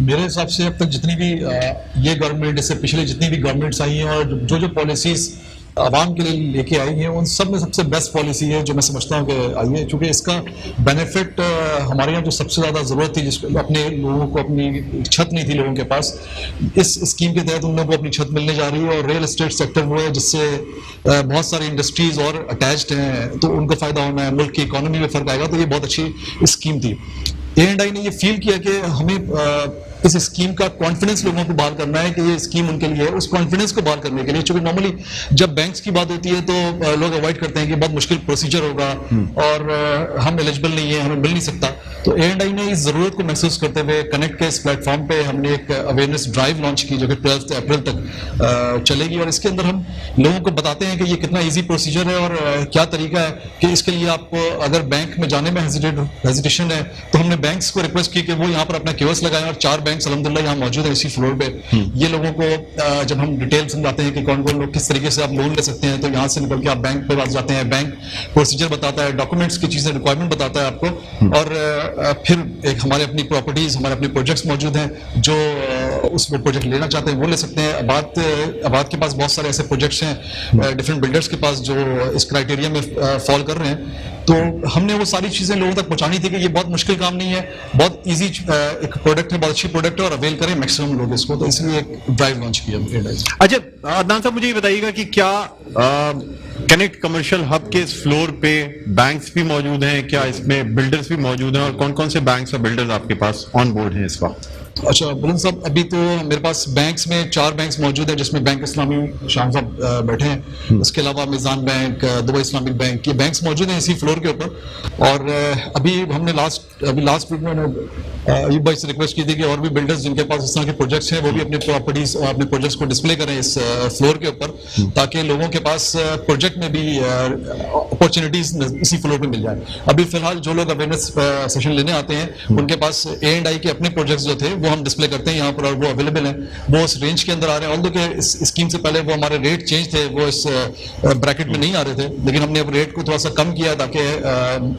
میرے حساب سے اب تک جتنی بھی یہ گورنمنٹ اس سے پچھلے جتنی بھی گورنمنٹس آئی ہیں اور جو پالیسیز عوام کے لیے لے کے آئی ہیں ان سب میں سب سے بیسٹ پالیسی ہے جو میں سمجھتا ہوں کہ آئی ہے، چونکہ اس کا بینیفٹ ہمارے یہاں جو سب سے زیادہ ضرورت تھی، جس کو اپنے لوگوں کو اپنی چھت نہیں تھی لوگوں کے پاس، اس اسکیم کے تحت ان لوگوں کو اپنی چھت ملنے جا رہی ہے، اور ریئل اسٹیٹ سیکٹر وہ ہے جس سے بہت ساری انڈسٹریز اور اٹیچڈ ہیں تو ان کو فائدہ ہونا ہے، ملک کی اکانومی میں فرق آئے گا، تو یہ بہت اچھی اسکیم تھی۔ A&I نے یہ فیل کیا کہ ہمیں اس اسکیم کا کانفیڈنس لوگوں کو بحال کرنا ہے کہ یہ اسکیم ان کے لیے ہے، اس کانفیڈنس کو بحال کرنے کے لیے، چونکہ نارملی جب بینکس کی بات ہوتی ہے تو لوگ اوائڈ کرتے ہیں کہ بہت مشکل پروسیجر ہوگا اور ہم ایلیجبل نہیں ہیں، ہمیں مل نہیں سکتا، تو A&I نے اس ضرورت کو محسوس کرتے ہوئے کنیکٹ کے اس پلیٹ فارم پہ ہم نے ایک اویئرنیس ڈرائیو لانچ کی جو کہ 12 اپریل تک چلے گی، اور اس کے اندر ہم لوگوں کو بتاتے ہیں کہ یہ کتنا ایزی پروسیجر ہے اور کیا طریقہ ہے کہ اس کے لیے آپ کو اگر بینک میں جانے میں ہیزیٹیشن ہے تو ہم نے بینکس کو ریکویسٹ کی کہ وہ یہاں پر اپنا کیوس لگائیں، اور 4 بینکس الحمدللہ یہاں موجود ہیں اسی فلور پہ۔ یہ لوگوں کو جب ہم ڈیٹیل سمجھاتے ہیں کہ کون کون لوگ کس طریقے سے آپ لون لے سکتے ہیں، تو یہاں سے نکل کے آپ بینک پہ پاس جاتے ہیں، بینک پروسیجر بتاتا ہے، ڈاکومنٹس کی چیزیں ریکوائرمنٹ بتاتا ہے آپ کو، اور پھر ایک ہمارے اپنی پراپرٹیز، ہمارے اپنے پروجیکٹس موجود ہیں، جو اس میں پروجیکٹ لینا چاہتے ہیں وہ لے سکتے ہیں۔ آباد کے پاس بہت سارے ایسے پروجیکٹس ہیں ڈفرینٹ بلڈرس کے پاس جو اس کرائٹیریا میں فال کر رہے ہیں، تو ہم نے وہ ساری چیزیں لوگوں تک پہنچانی تھی کہ یہ بہت مشکل کام نہیں ہے، بہت ایزی ایک پروڈکٹ ہے، بہت اچھی پروڈکٹ ہے، اور اویل کریں میکسیمم لوگ اس کو، تو اس لیے ایک ڈرائیو لانچ کیا۔ اچھا عدنان صاحب، مجھے یہ بتائیے گا کہ کیا کنیکٹ کمرشل ہب کے اس فلور پہ بینکس بھی موجود ہیں، کیا اس میں بلڈرز بھی موجود ہیں، اور کون کون سے بینکس اور بلڈرز آپ کے پاس آن بورڈ ہیں اس وقت؟ اچھا بلند صاحب، ابھی تو میرے پاس بینکس میں 4 بینکس موجود ہیں، جس میں بینک اسلامی شاہ صاحب بیٹھے ہیں، اس کے علاوہ میزان بینک، دبئی اسلامک بینک، یہ بینکس موجود ہیں اسی فلور کے اوپر، اور ابھی ہم نے لاسٹ ویک میں ایوب بھائی سے ریکویسٹ کی تھی کہ اور بھی بلڈرز جن کے پاس اس طرح کے پروجیکٹس ہیں وہ بھی اپنے پراپرٹیز اور اپنے پروجیکٹس کو ڈسپلے کریں اس فلور کے اوپر، تاکہ لوگوں کے پاس پروجیکٹ میں بھی اپارچونیٹیز اسی فلور پہ مل جائیں۔ ابھی فی الحال جو لوگ اویئرنیس سیشن لینے آتے ہیں ان کے پاس A&I کے اپنے پروجیکٹس جو تھے وہ ہم ڈسپلے کرتے ہیں یہاں پر، اور وہ اویلیبل ہیں، وہ اس رینج کے اندر آ رہے ہیں، آلدو کہ اس اسکیم سے پہلے وہ ہمارے ریٹ چینج تھے، وہ اس بریکٹ میں نہیں آ رہے تھے، لیکن ہم نے اب ریٹ کو تھوڑا سا کم کیا تاکہ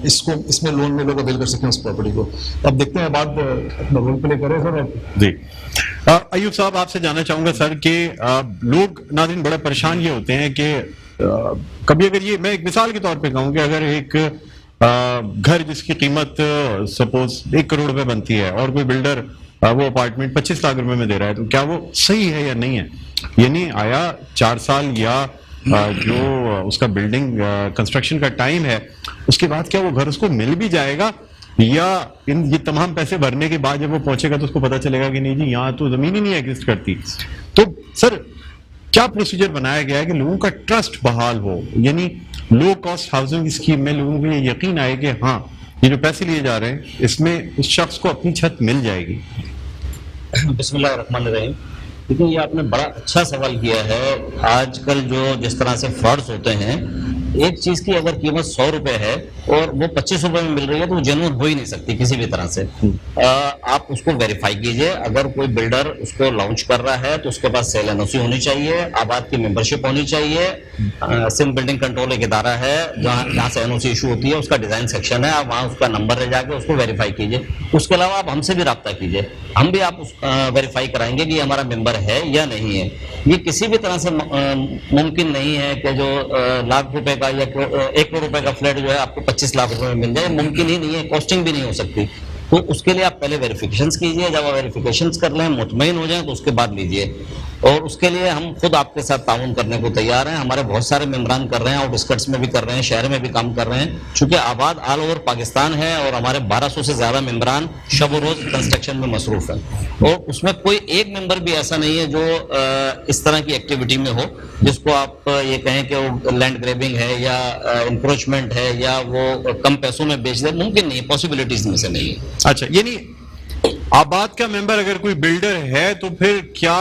اس میں لون میں لوگ اویل کر سکیں اس پراپرٹی کو۔ اب دیکھتے ہیں بعد اپنا رول پلے کریں سر۔ جی ایوب صاحب، آپ سے جاننا چاہوں گا سر کہ لوگ ناظرین بڑے پریشان یہ ہوتے ہیں کہ کبھی اگر یہ میں ایک مثال کے طور پہ کہوں کہ اگر ایک گھر جس کی قیمت سپوز 1 کروڑ روپے بنتی ہے اور کوئی بلڈر وہ اپارٹمنٹ 25 لاکھ روپے میں دے رہا ہے، تو کیا وہ صحیح ہے یا نہیں ہے؟ یعنی آیا 4 سال یا جو اس کا بلڈنگ کنسٹرکشن کا ٹائم ہے اس کے بعد کیا وہ گھر اس کو مل بھی جائے گا، یا یہ تمام پیسے بھرنے کے بعد جب وہ پہنچے گا تو اس کو پتا چلے گا کہ نہیں جی یہاں تو زمین ہی نہیں ایگزسٹ کرتی؟ تو سر کیا پروسیجر بنایا گیا ہے کہ لوگوں کا ٹرسٹ بحال ہو، یعنی لو کاسٹ ہاؤسنگ اسکیم میں لوگوں کو یہ یقین آئے کہ ہاں یہ جو پیسے لیے جا رہے ہیں اس میں اس شخص کو اپنی چھت مل جائے گی؟ بسم اللہ الرحمن الرحیم۔ لیکن یہ آپ نے بڑا اچھا سوال کیا ہے۔ آج کل جو جس طرح سے فراڈز ہوتے ہیں، ایک چیز کی اگر قیمت 100 روپے ہے اور وہ 25 روپے میں مل رہی ہے تو وہ جینوئن ہو ہی نہیں سکتی کسی بھی طرح سے۔ آپ اس کو ویریفائی کیجئے، اگر کوئی بلڈر اس کو لانچ کر رہا ہے تو اس کے پاس سیل NOC ہونی چاہیے، آباد کی ممبرشپ ہونی چاہیے، سندھ بلڈنگ کنٹرول ایک ادارہ ہے جہاں سے NOC ایشو ہوتی ہے، اس کا ڈیزائن سیکشن ہے، آپ وہاں اس کا نمبر لے جا کے اس کو ویریفائی کیجئے۔ اس کے علاوہ آپ ہم سے بھی رابطہ کیجئے، ہم بھی آپ ویریفائی کرائیں گے کہ یہ ہمارا ممبر ہے یا نہیں ہے۔ یہ کسی بھی طرح سے ممکن نہیں ہے کہ جو لاکھ روپے کا یا 1 کروڑ روپے کا فلیٹ جو ہے آپ کو 25 لاکھ روپے میں مل جائے، ممکن ہی نہیں ہے، کاسٹنگ بھی نہیں ہو سکتی۔ تو اس کے لیے آپ پہلے ویریفیکیشنز کیجئے، جب آپ ویریفیکیشنز کر لیں، مطمئن ہو جائیں تو اس کے بعد لیجئے، اور اس کے لیے ہم خود آپ کے ساتھ تعاون کرنے کو تیار ہیں۔ ہمارے بہت سارے ممبران کر رہے ہیں، آؤٹ اسکرٹس میں بھی کر رہے ہیں، شہر میں بھی کام کر رہے ہیں، چونکہ آباد آل اوور پاکستان ہے اور ہمارے 1200 سے زیادہ ممبران شب و روز کنسٹرکشن میں مصروف ہیں، اور اس میں کوئی ایک ممبر بھی ایسا نہیں ہے جو اس طرح کی ایکٹیویٹی میں ہو جس کو آپ یہ کہیں کہ وہ لینڈ گریبنگ ہے یا انکروچمنٹ ہے یا وہ کم پیسوں میں بیچ دے، ممکن نہیں ہے، پاسبلٹیز میں سے نہیں ہے۔ اچھا، یعنی آباد کا ممبر اگر کوئی بلڈر ہے تو پھر کیا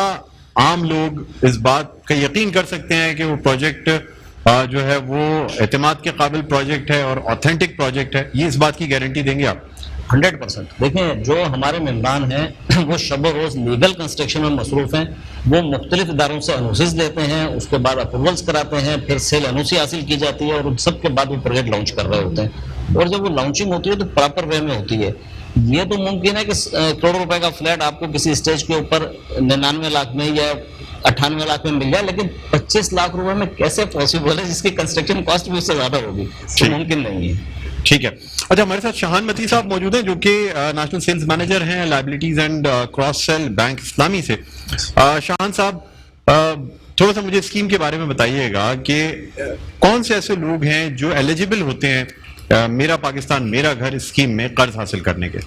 عام لوگ اس بات کا یقین کر سکتے ہیں کہ وہ پروجیکٹ جو ہے وہ اعتماد کے قابل پروجیکٹ ہے اور اوتھینٹک پروجیکٹ ہے؟ یہ اس بات کی گارنٹی دیں گے آپ؟ 100%۔ دیکھیں، جو ہمارے ممبران ہیں وہ شب و روز لیگل کنسٹرکشن میں مصروف ہیں، وہ مختلف اداروں سے NOCs لیتے ہیں، اس کے بعد اپروولس کراتے ہیں، پھر سیل NOC حاصل کی جاتی ہے، اور ان سب کے بعد وہ پروجیکٹ لانچ کر رہے ہوتے ہیں، اور جب وہ لانچنگ ہوتی ہے تو پراپر وے میں ہوتی ہے۔ یہ تو ممکن ہے کہ کروڑ روپے کا فلیٹ آپ کو کسی اسٹیج کے اوپر 99 لاکھ میں یا 98 لاکھ میں مل جائے, لیکن 25 لاکھ روپے میں کیسے پاسبل ہے, جس کی کنسٹرکشن کاسٹ بھی اس سے زیادہ ہوگی, تو ممکن نہیں ہے. ٹھیک ہے. اچھا, ہمارے ساتھ شاہان متی صاحب موجود ہیں جو کہ نیشنل سیلز مینیجر ہیں liabilities and cross sell bank اسلامی سے. شاہان صاحب, تھوڑا سا مجھے اسکیم کے بارے میں بتائیے گا کہ کون سے ایسے لوگ ہیں جو ایلیجیبل ہوتے ہیں میرا پاکستان میرا گھر اسکیم میں قرض حاصل کرنے کے.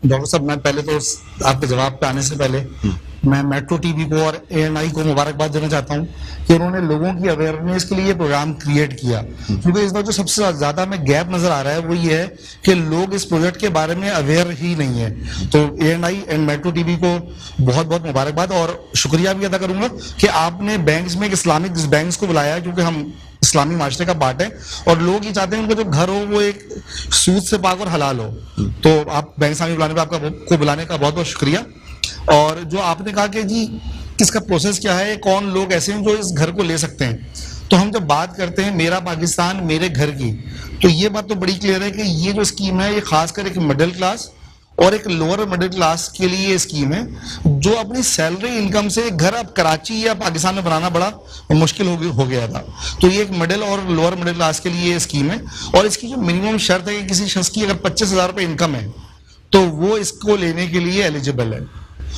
ڈاکٹر صاحب, میں پہلے تو آپ کے جواب پہ آنے سے پہلے میں میٹرو ٹی وی کو اور ANI کو مبارکباد دینا چاہتا ہوں کہ انہوں نے لوگوں کی اویئرنیس کے لیے یہ پروگرام کریٹ کیا, کیونکہ اس وقت جو سب سے زیادہ ہمیں گیپ نظر آ رہا ہے وہ یہ ہے کہ لوگ اس پروجیکٹ کے بارے میں اویئر ہی نہیں ہے. تو ANI and metro T V کو بہت بہت مبارکباد, اور شکریہ بھی ادا کروں گا کہ آپ نے بینکس میں ایک اسلامک بینکس کو بلایا, کیونکہ ہم اسلامی معاشرے کا پارٹ ہے اور لوگ یہ چاہتے ہیں ان کا جو گھر ہو وہ ایک سود سے پاک اور حلال ہو. تو آپ بینک اسلامی بلانے پہ آپ کو بلانے کا بہت بہت شکریہ. اور جو آپ نے کہا کہ جی اس کا پروسیس کیا ہے, کون لوگ ایسے ہیں جو اس گھر کو لے سکتے ہیں, تو ہم جب بات کرتے ہیں میرا پاکستان میرے گھر کی, تو یہ بات تو بڑی کلیئر ہے کہ یہ جو اسکیم ہے یہ خاص کر ایک مڈل کلاس اور ایک لوور مڈل کلاس کے لیے یہ اسکیم ہے جو اپنی سیلری انکم سے گھر اب کراچی یا پاکستان میں بنانا بڑا مشکل ہو گیا تھا. تو یہ ایک مڈل اور لوور مڈل کلاس کے لیے یہ اسکیم ہے, اور اس کی جو منیمم شرط ہے کہ کسی شخص کی اگر 25,000 روپے انکم ہے تو وہ اس کو لینے کے لیے ایلیجیبل ہے.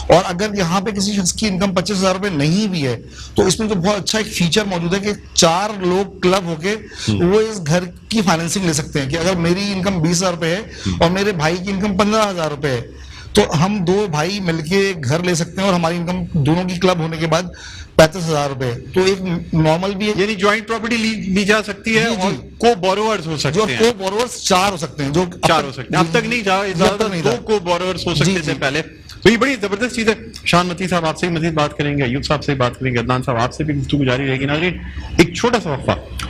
اور اگر یہاں پہ کسی شخص کی انکم 25,000 روپے نہیں بھی ہے تو اس میں تو بہت اچھا ایک فیچر موجود ہے کہ 4 لوگ کلب ہو کے وہ اس گھر کی فائنینسنگ لے سکتے ہیں. کہ اگر میری انکم 20,000 روپے ہے اور میرے بھائی کی انکم 15,000 روپے ہے تو ہم 2 بھائی مل کے گھر لے سکتے ہیں, اور ہماری انکم دونوں کی کلب ہونے کے بعد 35,000 روپے. تو ایک نارمل بھی ہے, یعنی جوائنٹ پراپرٹی لی جا سکتی ہے اور کو بوروورز ہو سکتے ہیں. جو کو بوروورز 4 ہو سکتے ہیں, جو 4 ہو سکتے ہیں. اب تک نہیں تھا, 2 کو بوروورز ہو سکتے تھے پہلے. تو یہ بڑی زبردست چیز ہے. شاہان متی صاحب آپ سے مزید بات کریں گے, ایوب صاحب سے بات کریں گے, عدنان صاحب آپ سے بھی گفتگو جاری رہے گی. ناظرین, ایک چھوٹا سا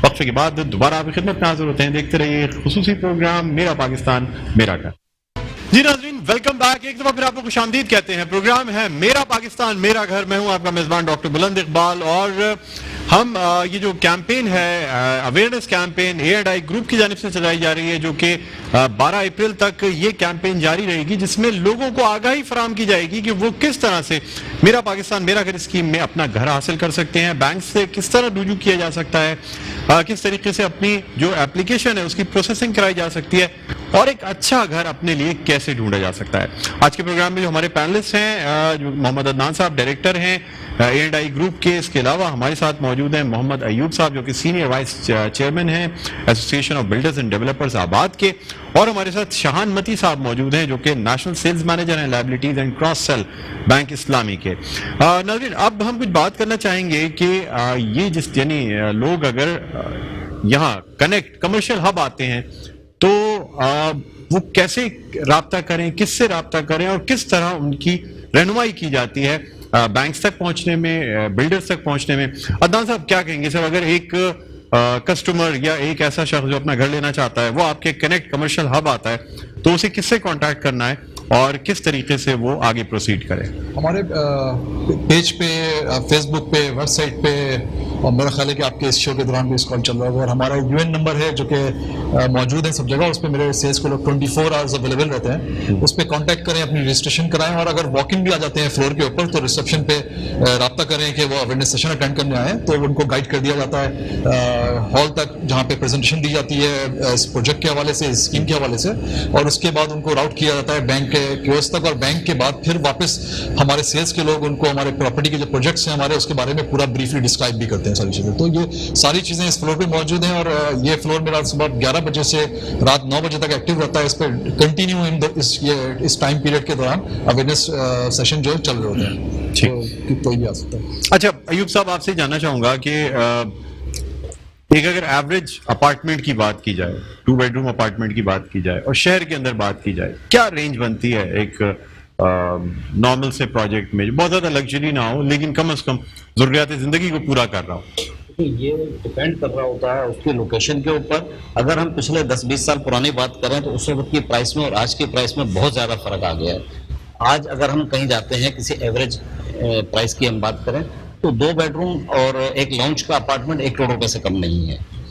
وقفے کے بعد دوبارہ آپ کی خدمت میں حاضر ہوتے ہیں. دیکھتے رہیے خصوصی پروگرام میرا پاکستان میرا گھر. جی ناظرین, ویلکم بیک. ایک دفعہ پھر آپ کو خوش آمدید کہتے ہیں. پروگرام ہے میرا پاکستان میرا گھر. میں ہوں آپ کا میزبان ڈاکٹر بلند اقبال, اور ہم یہ جو کیمپین ہے اویئرنیس کیمپین ANI گروپ کی جانب سے چلائی جا رہی ہے, جو کہ 12 اپریل تک یہ کیمپین جاری رہے گی, جس میں لوگوں کو آگاہی فراہم کی جائے گی کہ وہ کس طرح سے میرا پاکستان میرا گھر اسکیم میں اپنا گھر حاصل کر سکتے ہیں, بینک سے کس طرح رجوع کیا جا سکتا ہے, کس طریقے سے اپنی جو اپلیکیشن ہے اس کی پروسیسنگ کرائی جا سکتی ہے, اور ایک اچھا گھر اپنے لیے کیسے ڈھونڈا جا سکتا ہے. آج کے پروگرام میں جو ہمارے پینلسٹ ہیں, جو محمد عدنان صاحب ڈائریکٹر ہیں ANI گروپ کے, اس کے علاوہ ہمارے ساتھ موجود ہیں محمد ایوب صاحب جو کہ سینئر وائس چیئرمین ہیں association of builders and developers آباد کے, اور ہمارے ساتھ شاہان متی صاحب موجود ہیں جو کہ نیشنل سیلز مینیجر ہیں liabilities and cross sell bank اسلامی کے. ناظرین, اب ہم کچھ بات کرنا چاہیں گے کہ یہ یعنی لوگ اگر یہاں کنیکٹ کمرشل ہب آتے ہیں تو وہ کیسے رابطہ کریں, کس سے رابطہ کریں, اور کس طرح ان کی رہنمائی کی جاتی ہے بینکس تک پہنچنے میں, بلڈرز تک پہنچنے میں. عدنان صاحب کیا کہیں گے سر, اگر ایک کسٹمر یا ایک ایسا شخص جو اپنا گھر لینا چاہتا ہے وہ آپ کے کنیکٹ کمرشل ہب آتا ہے تو اسے کس سے کانٹیکٹ کرنا ہے اور کس طریقے سے وہ آگے پروسیڈ کرے؟ ہمارے پیج پہ, فیس بک پہ, ویب سائٹ پہ, اور میرا خیال ہے کہ آپ کے اس شو کے دوران بھی اس کال چل رہا ہوگا, اور ہمارا UN نمبر ہے جو کہ موجود ہے سب جگہ, اس پہ میرے سیلس کے لوگ 24 آورز اویلیبل رہتے ہیں. اس پہ کانٹیکٹ کریں, اپنی رجسٹریشن کرائیں, اور اگر واک ان بھی آ جاتے ہیں فلور کے اوپر تو ریسیپشن پہ رابطہ کریں کہ وہ اویئرنیس سیشن اٹینڈ کرنے آئیں, تو ان کو گائیڈ کر دیا جاتا ہے ہال تک جہاں پہ پریزنٹیشن دی جاتی ہے اس پروجیکٹ کے حوالے سے, اسکیم کے حوالے سے, اور اس کے بعد ان کو راؤٹ کیا جاتا ہے بینک کے کیوس تک, اور بینک کے بعد پھر واپس ہمارے سیلس کے لوگ ان کو ہمارے پراپرٹی کے جو پروجیکٹس ہیں ہمارے اس کے بارے میں پورا بریفلی ڈسکرائب بھی کرتے ہیں ساری چیزیں. تو یہ ساری چیزیں اس فلور پہ موجود ہیں, اور یہ فلور میرا صبح 11 بجے سے رات 9 بجے تک ایکٹیو رہتا ہے. اس پہ کنٹینیو اس ٹائم پیریڈ کے دوران اویئرنیس سیشن جو چل رہے ہوتے ہیں, کوئی بھی آ سکتا ہے. اچھا ایوب صاحب, آپ سے جاننا چاہوں گا کہ ایک اگر ایوریج اپارٹمنٹ کی بات کی جائے, 2 بیڈ روم اپارٹمنٹ کی بات کی جائے, اور شہر کے اندر بات کی جائے, کیا رینج بنتی ہے ایک نارمل سے پروجیکٹ میں جو بہت زیادہ لگژری نہ ہو لیکن کم از کم ضروریات زندگی کو پورا کر رہا ہو؟ یہ ڈپینڈ کر رہا ہوتا ہے اس کی لوکیشن کے اوپر. اگر ہم پچھلے 10-20 سال پرانی بات کریں تو اس وقت کی پرائس میں اور آج کی پرائس میں بہت زیادہ فرق آ گیا ہے. آج اگر ہم کہیں جاتے ہیں کسی ایوریج پرائس کی ہم بات کریں تو 2 بیڈ روم اور ایک لاؤنج کا اپارٹمنٹ 1 کروڑ روپے سے کم نہیں ہے.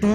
2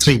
3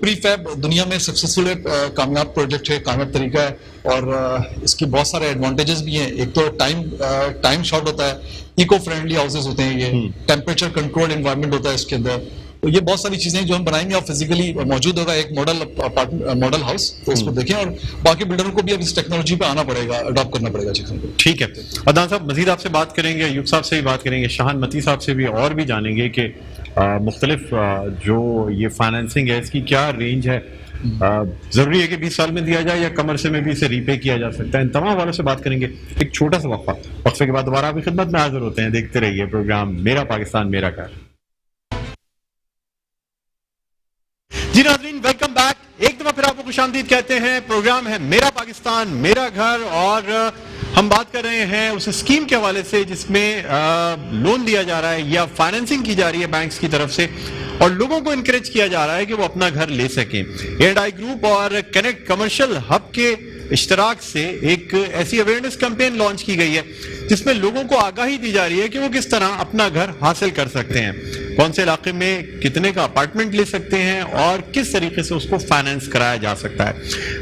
پری فیب دنیا میں سکسیسفل کامیاب پروجیکٹ ہے, کامیاب طریقہ ہے, اور اس کی بہت سارے ایڈوانٹیجز بھی ہیں. ایک تو ٹائم شارٹ ہوتا ہے, ایکو فرینڈلی ہاؤسز ہوتے ہیں, یہ ٹیمپریچر کنٹرول انوائرمنٹ ہوتا ہے اس کے اندر. تو یہ بہت ساری چیزیں جو ہم بنائیں گے اور فزیکلی موجود ہوگا ایک ماڈل ہاؤس, تو اس کو دیکھیں. اور باقی بلڈروں کو بھی اب اس ٹیکنالوجی پہ آنا پڑے گا, اڈاپٹ کرنا پڑے گا چیزوں کو. ٹھیک ہے. عدنان صاحب مزید آپ سے بات کریں گے, ایوب صاحب سے بھی بات کریں گے, شاہن متی صاحب سے بھی اور بھی جانیں گے کہ مختلف جو یہ فائنینسنگ ہے اس کی کیا رینج ہے, ضروری ہے کہ 20 سال میں دیا جائے یا کم عرصے میں بھی اسے ری پے کیا جا سکتا ہے. ان تمام والوں سے بات کریں گے. ایک چھوٹا سا وقفے کے بعد دوبارہ آپ کی خدمت میں حاضر ہوتے ہیں. دیکھتے رہیے پروگرام میرا پاکستان میرا گھر. جی ناظرین, ویلکم بیک. ایک دفعہ پھر آپ کو خوش آمدید کہتے ہیں. پروگرام ہے میرا پاکستان میرا گھر, اور ہم بات کر رہے ہیں اس اسکیم کے حوالے سے جس میں لون دیا جا رہا ہے یا فائنینسنگ کی جا رہی ہے بینکس کی طرف سے, اور لوگوں کو انکریج کیا جا رہا ہے کہ وہ اپنا گھر لے سکیں. A&I گروپ اور کنیکٹ کمرشل ہب کے اشتراک سے ایک ایسی اویئرنیس کیمپین لانچ کی گئی ہے جس میں لوگوں کو آگاہی دی جا رہی ہے کہ وہ کس طرح اپنا گھر حاصل کر سکتے ہیں, کون سے علاقے میں کتنے کا اپارٹمنٹ لے سکتے ہیں, اور کس طریقے سے اس کو فائنینس کرایا جا سکتا ہے.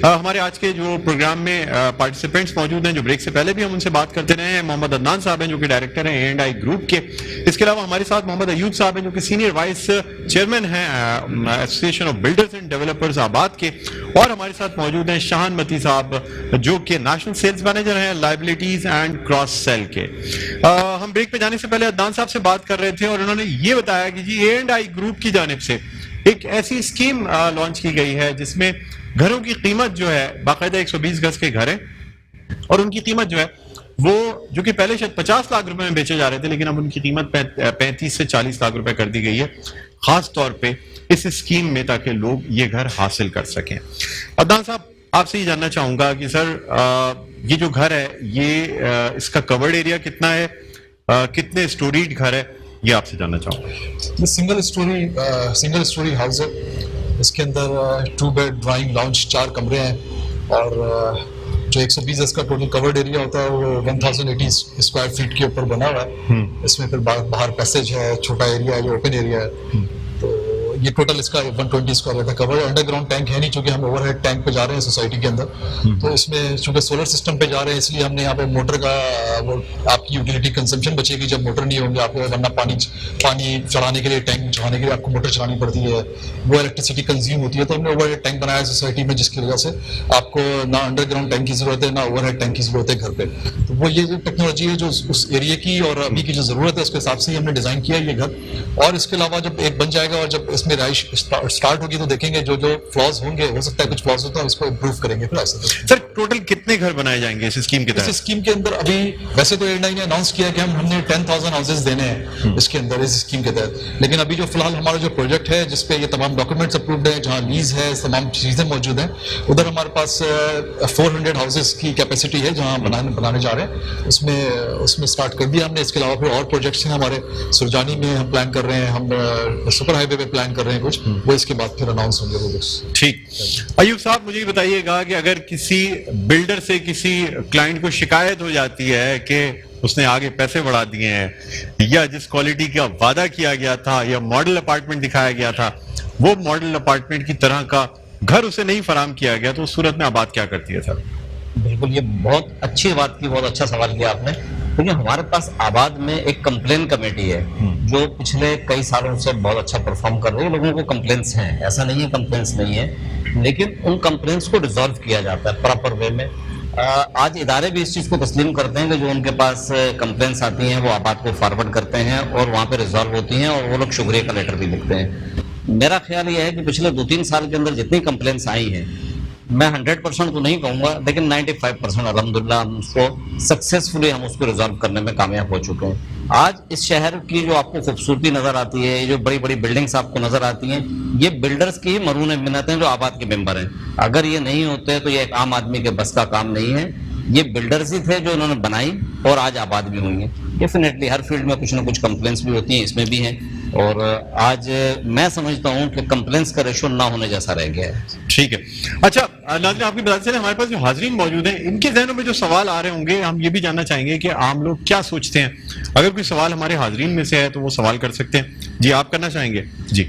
ہمارے آج کے جو پروگرام میں پارٹیسپینٹس موجود ہیں, جو بریک سے پہلے بھی ہم ان سے بات کرتے رہے ہیں, محمد عدنان صاحب ہیں جو کہ ڈائریکٹر ہیں A&I گروپ کے. اس کے علاوہ ہمارے ساتھ محمد ایوب صاحب ہیں جو کہ سینئر وائس چیئرمین ہیں association of builders and developers آباد کے, اور ہمارے ساتھ موجود ہیں شاہن متی صاحب جو کہ نیشنل سیلز مینیجر ہیں لائبلٹیز اینڈ کراس سیل کے. ہم بریک پہ جانے سے پہلے عدنان صاحب سے بات کر رہے تھے اور انہوں نے یہ بتایا کہ جی A&I گروپ کی جانب سے ایک ایسی اسکیم لانچ کی گئی ہے جس میں گھروں کی قیمت جو ہے, باقاعدہ 120 گز کے گھر ہیں, اور ان کی قیمت جو ہے وہ جو کہ پہلے شاید 50 لاکھ روپے میں بیچے جا رہے تھے, لیکن اب ان کی قیمت 35 سے 40 لاکھ روپے کر دی گئی ہے, خاص طور پہ اس اسکیم میں تاکہ لوگ یہ گھر حاصل کر سکیں. عدنان صاحب, آپ سے یہ جاننا چاہوں گا کہ سر یہ جو گھر ہے یہ اس کا کورڈ ایریا کتنا ہے, کتنے اسٹوریڈ گھر ہے, یہ آپ سے جاننا چاہوں گا. یہ سنگل اسٹوری ہاؤس ہے. اس کے اندر 2 بیڈ ڈرائنگ لاؤنج 4 کمرے ہیں, اور جو 120 گز کا ٹوٹل کورڈ ایریا ہوتا ہے وہ 1080 اسکوائر فیٹ کے اوپر بنا ہوا ہے. اس میں پھر باہر پیسیج ہے, چھوٹا ایریا ہے جو اوپن ایریا ہے. تو یہ ٹوٹل اس کا 120 اسکوائر کا کور. انڈر گراؤنڈ ٹینک ہے نہیں چونکہ ہم اوور ہیڈ ٹینک پہ جا رہے ہیں سوسائٹی کے اندر, تو اس میں چونکہ سولر سسٹم پہ جا رہے ہیں اس لیے ہم نے یہاں پہ موٹر کا وہ آپ کی یوٹیلیٹی کنزمپشن بچے گی جب موٹر نہیں ہوں گے آپ کو, ورنہ پانی چڑھانے کے لیے ٹینک چڑھانے کے لیے آپ کو موٹر چلانے پڑتی ہے, وہ الیکٹریسٹی کنزیوم ہوتی ہے. تو ہم نے اوور ہیڈ ٹینک بنایا سوسائٹی میں جس کی وجہ سے آپ کو نہ انڈر گراؤنڈ ٹینک کی ضرورت ہے نہ اوور ہیڈ ٹینک کی ضرورت ہے گھر پہ. تو وہ یہ جو ٹیکنالوجی ہے جو اس ایریا کی اور ابھی کی جو ضرورت ہے اس کے حساب سے ہی ہم نے ڈیزائن کیا یہ گھر. اور اس کے علاوہ جب ایک بن جائے گا اور جب اس میں رہائش اسٹارٹ ہوگی تو دیکھیں گے جو فلاز ہوں گے, ہو سکتا ہے کچھ فلاز ہوتا ہے اس کو امپروو کریں گے. پھر سر ٹوٹل کتنے گھر بنائے جائیں گے اس اسکیم کے تحت؟ اس اسکیم کے اندر ابھی ویسے تو A&I نے اناؤنس کیا کہ ہم نے 10,000 ہاؤسز دینے ہیں اس کے اندر اس اسکیم کے تحت, لیکن ابھی جو فی الحال ہمارا جو پروجیکٹ ہے جس پہ یہ تمام ڈاکومنٹس اپرووڈ ہیں, جہاں لیز ہے, تمام چیزیں موجود ہیں, ادھر ہمارے پاس 400 ہاؤسز کی کیپیسٹی ہے جہاں بنانے جا رہے ہیں. اس میں اسٹارٹ کر دیا ہم نے. اس کے علاوہ پھر اور پروجیکٹس ہیں ہمارے سرجانی میں ہم پلان کر رہے ہیں, ہم سپر ہائی وے پہ پلان کر رہے ہیں کچھ, وہ اس کے بعد پھر اناؤنس ہوں گے وہ. ٹھیک. ایوب صاحب مجھے یہ بتائیے گا کہ اگر کسی بلڈر سے کسی کلائنٹ کو شکایت ہو جاتی ہے کہ اس نے آگے پیسے بڑھا دیے ہیں, یا جس کوالٹی کا وعدہ کیا گیا تھا یا ماڈل اپارٹمنٹ دکھایا گیا تھا وہ ماڈل اپارٹمنٹ کی طرح کا گھر اسے نہیں فراہم کیا گیا, تو اس صورت میں آباد کیا کرتی ہے سر؟ بالکل, یہ بہت اچھی بات کی, بہت اچھا سوال کیا آپ نے. کیونکہ ہمارے پاس آباد میں ایک کمپلین کمیٹی ہے جو پچھلے کئی سالوں سے بہت اچھا پرفارم کر رہی ہے. لوگوں کو کمپلینس ہیں, ایسا نہیں ہے کمپلینس نہیں ہے, لیکن ان کمپلینس کو ریزالو کیا جاتا ہے پراپر وے میں. آج ادارے بھی اس چیز کو تسلیم کرتے ہیں کہ جو ان کے پاس کمپلینس آتی ہیں وہ آباد کو فارورڈ کرتے ہیں اور وہاں پہ ریزالو ہوتی ہیں, اور وہ لوگ شکریہ کا لیٹر بھی لکھتے ہیں. میرا خیال یہ ہے کہ پچھلے 2-3 سال کے اندر جتنی کمپلینس آئی ہیں, میں 100% تو نہیں کہوں گا لیکن 95% الحمدللہ ہم اس کو سکسیسفلی ہم اس کو ریزالو کرنے میں کامیاب ہو چکے ہیں. آج اس شہر کی جو آپ کو خوبصورتی نظر آتی ہے, جو بڑی بڑی بلڈنگس آپ کو نظر آتی ہیں, یہ بلڈرز کی ہی مرہون منت ہیں جو آباد کے ممبر ہیں. اگر یہ نہیں ہوتے تو یہ ایک عام آدمی کے بس کا کام نہیں ہے. یہ بلڈرز ہی تھے جو انہوں نے بنائی اور آج آباد بھی ہوئی ہیں. ڈیفینیٹلی ہر فیلڈ میں کچھ نہ کچھ کمپلینس بھی ہوتی ہیں, اس میں بھی ہیں, اور آج میں سمجھتا ہوں کہ کمپلینس کا ریشو نہ ہونے جیسا رہ گیا ہے. ٹھیک ہے. اچھا ناظرین, آپ کی بتا چلیں ہمارے پاس جو حاضرین موجود ہیں ان کے ذہنوں میں جو سوال آ رہے ہوں گے, ہم یہ بھی جاننا چاہیں گے کہ عام لوگ کیا سوچتے ہیں. اگر کوئی سوال ہمارے حاضرین میں سے ہے تو وہ سوال کر سکتے ہیں. جی آپ کرنا چاہیں گے؟ جی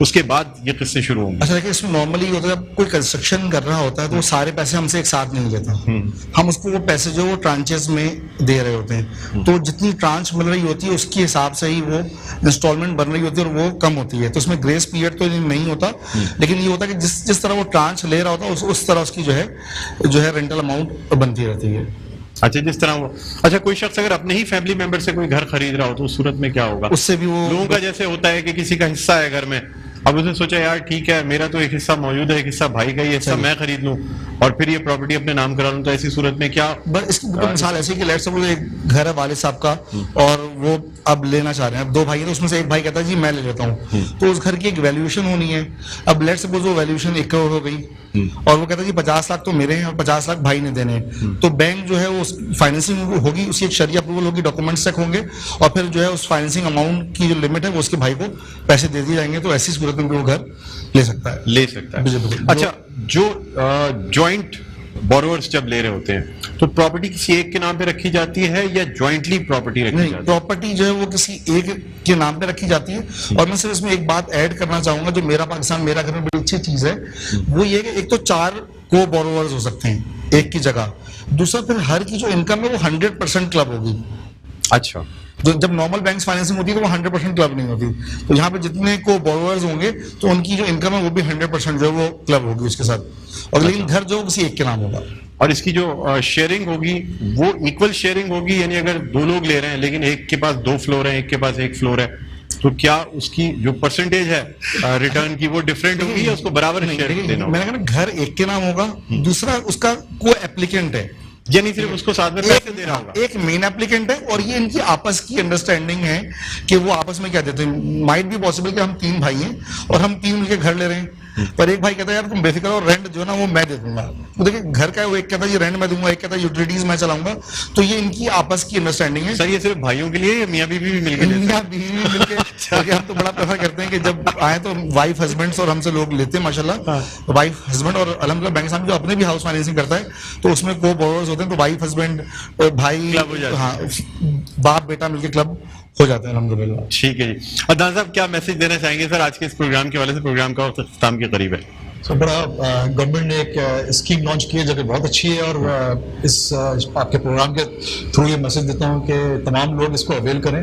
اس کے بعد یہ قصے شروع ہوں گے. اچھا دیکھیں اس میں نارملی ہوتا ہے جب کوئی کنسٹرکشن کر رہا ہوتا ہے تو وہ سارے پیسے ہم سے ایک ساتھ نہیں لیتا, ہم اس کو وہ پیسے جو وہ ٹرانچز میں دے رہے ہوتے ہیں, تو جتنی ٹرانچ مل رہی ہوتی ہے اس کے حساب سے ہی وہ انسٹالمنٹ بن رہی ہوتی ہے اور وہ کم ہوتی ہے, تو اس میں گریس پیریڈ تو نہیں ہوتا, لیکن یہ ہوتا ہے کہ جس طرح وہ ٹرانچ لے رہا ہوتا ہے اس طرح اس کی جو ہے رینٹل اماؤنٹ بنتی رہتی ہے. اچھا جس طرح وہ, اچھا کوئی شخص اگر اپنے ہی فیملی ممبر سے کوئی گھر خرید رہا ہو تو اس صورت میں کیا ہوگا؟ اس سے بھی وہ لوگوں کا جیسے ہوتا ہے کہ کسی کا حصہ ہے گھر میں, اب اس نے سوچا یار ٹھیک ہے میرا تو ایک حصہ موجود ہے, ایک حصہ بھائی کا, یہ حصہ میں خرید لوں اور پھر یہ پراپرٹی اپنے نام کرا لوں, تو ایسی صورت میں کیا؟ اس کی مثال ایسی کہ لیٹ سپوز ایک گھر ہے والد صاحب کا اور وہ اب لینا چاہ رہے ہیں, اب 2 بھائی ہیں تو اس میں سے ایک بھائی کہتا ہے جی میں لے لیتا ہوں, تو اس گھر کی ایک ویلیویشن ہونی ہے. اب لیٹ سپوز وہ ویلیویشن 1 کروڑ ہو گئی اور وہ کہتا ہے جی 50 لاکھ تو میرے ہیں اور 50 لاکھ بھائی نے دینے ہیں, تو بینک جو ہے وہ فائنینسنگ ہوگی, اس کی ایک شرعی اپروول ہوگی, ڈاکومنٹس چیک ہوں گے اور پھر جو ہے اس فائنینسنگ اماؤنٹ کی جو لمٹ ہے وہ اس کے بھائی کو پیسے دے دیے جائیں گے, تو ایسی صورت میں وہ گھر لے سکتا ہے. اچھا جو جوائنٹ بورورز جب لے رہے ہوتے ہیں تو پراپرٹی کسی ایک کے نام پہ رکھی جاتی ہے یا جوائنٹلی پراپرٹی رکھی جاتی ہے؟ پراپرٹی جو ہے وہ کسی ایک کے نام پہ رکھی جاتی ہے, اور میں صرف اس میں ایک بات ایڈ کرنا چاہوں گا جو میرا پاکستان میرا گھر میں بڑی اچھی چیز ہے, وہ یہ کہ ایک تو 4 کو بورورز ہو سکتے ہیں ایک کی جگہ, دوسرا پھر ہر کی جو انکم ہے وہ 100% کلب ہوگی. اچھا جب نارمل بینکس فائنینسنگ ہوتی ہے تو وہ 100% کلب نہیں ہوتی, تو یہاں پہ جتنے کو بورورز ہوں گے تو ان کی جو انکم ہے وہ بھی 100% جو ہے وہ کلب ہوگی اس کے ساتھ, اور لیکن گھر جو کسی ایک کے نام ہوگا. اور اس کی جو شیئرنگ ہوگی وہ ایکول شیئرنگ ہوگی, یعنی اگر 2 لوگ لے رہے ہیں لیکن ایک کے پاس 2 فلور ہیں ایک کے پاس 1 فلور ہے, تو کیا اس کی جو پرسنٹیج ہے ریٹرن کی وہ ڈفرینٹ ہوگی یا اس کو برابر شیئر دینا ہوگا؟ میں نے کہا گھر ایک کے نام ہوگا, دوسرا اس کا کوئی اپلیکینٹ ہے, یعنی صرف اس کو ساتھ میں پیسے دے رہا ہوگا. ایک مین اپلیکینٹ ہے اور یہ ان کی آپس کی انڈرسٹینڈنگ ہے کہ وہ آپس میں کیا دیتے ہیں. مائٹ بھی پاسبل کہ ہم 3 بھائی ہیں اور ہم 3 مل کے گھر لے رہے ہیں, پر ایک بھائی کہتا ہے یار تم بے فکر ہو, رینٹ جو ہے نا وہ میں دے دوں گا. تو دیکھیں گھر کا ہے, وہ ایک کہتا ہے یہ رینٹ میں دوں گا, ایک کہتا ہے یوٹیلیٹیز میں چلاؤں گا, تو یہ ان کی آپس کی انڈرسٹینڈنگ ہے. سر یہ صرف بھائیوں کے لیے یا میاں بیوی بھی مل کے؟ میاں بیوی مل کے, کیونکہ ہم تو بڑا پریفر کرتے ہیں کہ جب آئے تو وائف ہسبینڈس اور ہم سے لوگ لیتے ہیں ماشاء اللہ, وائف ہسبینڈ, اور الحمدللہ بینک صاحب جو اپنے بھی ہاؤس فائنینسنگ کرتا ہے تو اس میں کو بورورز ہوتے ہیں, تو وائف ہسبینڈ بھائی ہاں باپ بیٹا مل کے کلب ہو جاتے ہیں الحمدللہ. ٹھیک ہے جی. عدنان صاحب کیا میسج دینا چاہیں گے سر آج کے اس پروگرام کے حوالے سے؟ پروگرام کا وقت اختتام کے قریب ہے. بڑا گورنمنٹ نے ایک اسکیم لانچ کی ہے جو کہ بہت اچھی ہے, اور اس آپ کے پروگرام کے تھرو یہ میسج دیتا ہوں کہ تمام لوگ اس کو اویل کریں.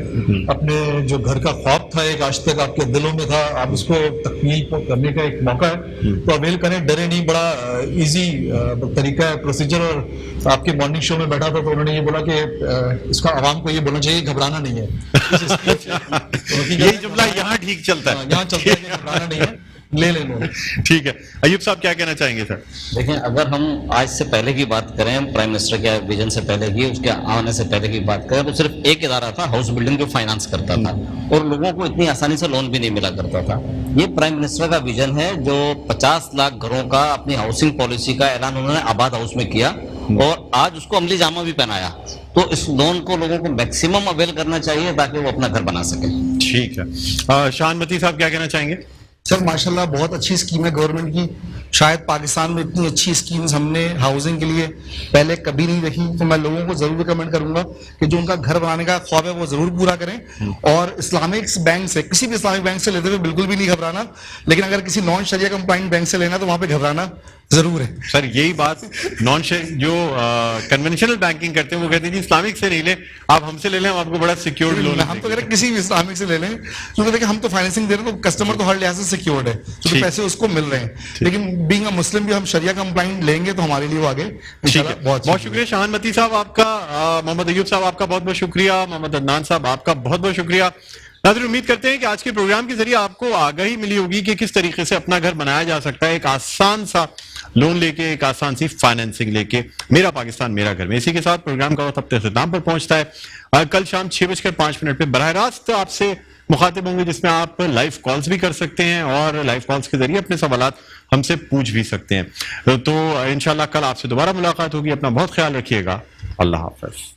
اپنے جو گھر کا خواب تھا ایک آج تک آپ کے دلوں میں تھا, آپ اس کو تکمیل کرنے کا ایک موقع ہے, تو اویل کریں, ڈرے نہیں. بڑا ایزی طریقہ ہے, پروسیجر. اور آپ کے مارننگ شو میں بیٹھا تھا تو انہوں نے یہ بولا کہ اس کا عوام کو یہ بولنا چاہیے گھبرانا نہیں ہے. یہی جملہ یہاں ٹھیک چلتا ہے, یہاں چلتا ہے کہ گھبرانا نہیں ہے, لے لیں لوگ. ٹھیک ہے. ایوب صاحب کیا کہنا چاہیں گے سر؟ دیکھیں اگر ہم آج سے پہلے کی بات کریں, پرائم منسٹر کے ویژن سے پہلے کی, اس کے آنے سے پہلے کی بات کریں, تو صرف ایک ادارہ تھا ہاؤس بلڈنگ جو فائنانس کرتا تھا اور لوگوں کو اتنی آسانی سے لون بھی نہیں ملا کرتا تھا. یہ پرائم منسٹر کا ویژن ہے جو 50 لاکھ گھروں کا اپنی ہاؤسنگ پالیسی کا اعلان انہوں نے آباد ہاؤس میں کیا اور آج اس کو عملی جامہ بھی پہنایا. تو اس لون کو لوگوں کو میکسیمم اویل کرنا چاہیے تاکہ وہ اپنا گھر بنا سکیں. ٹھیک ہے. شان متی صاحب کیا کہنا چاہیں گے؟ سر ماشاءاللہ بہت اچھی اسکیم ہے گورنمنٹ کی, شاید پاکستان میں اتنی اچھی اسکیمز ہم نے ہاؤسنگ کے لیے پہلے کبھی نہیں دیکھی. تو میں لوگوں کو ضرور ریکمینڈ کروں گا کہ جو ان کا گھر بنانے کا خواب ہے وہ ضرور پورا کریں, اور اسلامک بینک سے, کسی بھی اسلامک بینک سے لیتے ہوئے بالکل بھی نہیں گھبرانا, لیکن اگر کسی نان شریعہ کمپلائنٹ بینک سے لینا تو وہاں پہ گھبرانا ضرور ہے. سر یہی بات نان جو کنونشنل بینکنگ کرتے ہیں وہ کہتے ہیں جی اسلامک سے نہیں لیں, آپ ہم سے لے لیں, ہم آپ کو بڑا سیکیورڈ لون. ہم تو کہہ رہے ہیں کسی بھی اسلامک سے لے لیں, کیونکہ دیکھیں ہم تو فائنینسنگ دے رہے ہیں تو کسٹمر تو ہر لحاظ سے سیکیورڈ ہے, کیونکہ پیسے اس کو مل رہے ہیں. لیکن بینگ اے مسلم بھی ہم شریعہ کمپلائنٹ لیں گے تو ہمارے لیے وہ آگے انشاءاللہ بہت شکریہ. شاہان متی صاحب آپ کا, محمد ایوب صاحب آپ کا بہت بہت شکریہ, محمد عدنان صاحب آپ کا بہت بہت شکریہ. ناظرین امید کرتے ہیں کہ آج کے پروگرام کے ذریعے آپ کو آگاہی ملی ہوگی کہ کس طریقے سے اپنا گھر بنایا جا سکتا ہے ایک آسان سا لون لے کے, ایک آسان سی فائنینسنگ لے کے. میرا پاکستان میرا گھر میں اسی کے ساتھ پروگرام کا وقت اپنے اختتام پر پہنچتا ہے. کل شام 6:05 پہ براہ راست آپ سے مخاطب ہوں گے, جس میں آپ لائیو کالز بھی کر سکتے ہیں اور لائیو کالز کے ذریعے اپنے سوالات ہم سے پوچھ بھی سکتے ہیں. تو انشاءاللہ کل آپ سے دوبارہ ملاقات ہوگی. اپنا بہت خیال رکھیے گا. اللہ حافظ.